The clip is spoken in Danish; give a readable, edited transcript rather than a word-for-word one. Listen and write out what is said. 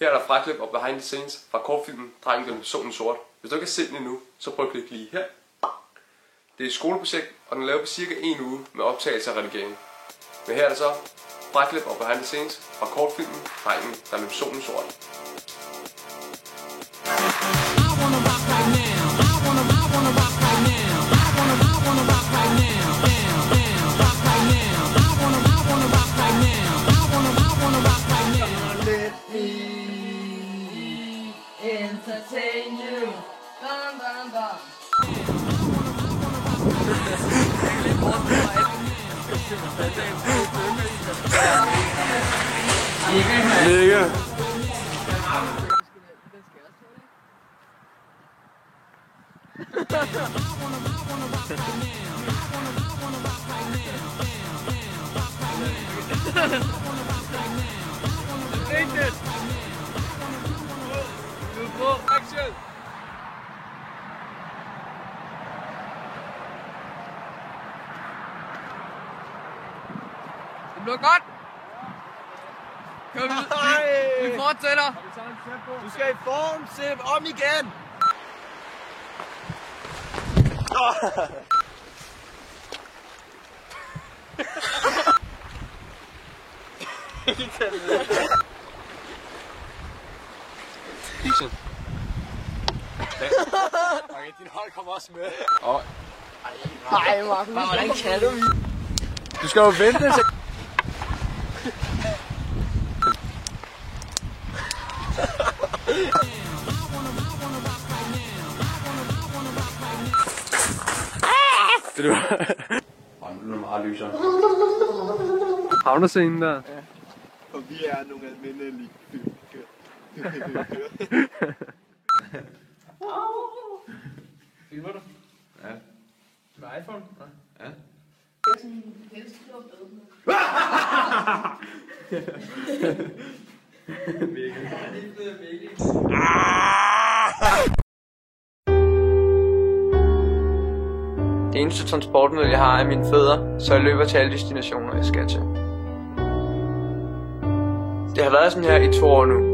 Her er der fraklip og behind the scenes fra kortfilmen Drengen der løb solen sort. Hvis du ikke har set den endnu, så prøv at klikke lige her. Det er et skoleprojekt, og den er lavet på cirka 1 uge med optagelse og redigering. Men her er der så fraklip og behind the scenes fra kortfilmen Drengen der løb solen sort. Entertain you. Bam, bam, bam. Mega. Action! Det bliver godt! Kom, vi fortsætter! Du skal i form, Sip! Om igen! Okay, din hold kommer også med. Ej, Markus. Hvordan kan du? Du skal jo vente til... Det var nu meget lysere. Havnescenen der. Ja. Og vi er nogle almindelige Filmer du? Ja. Med iPhone? Ja. Det eneste transportmiddel jeg har er mine fødder, så jeg løber til alle destinationer jeg skal til. Det har været sådan her i 2 år nu.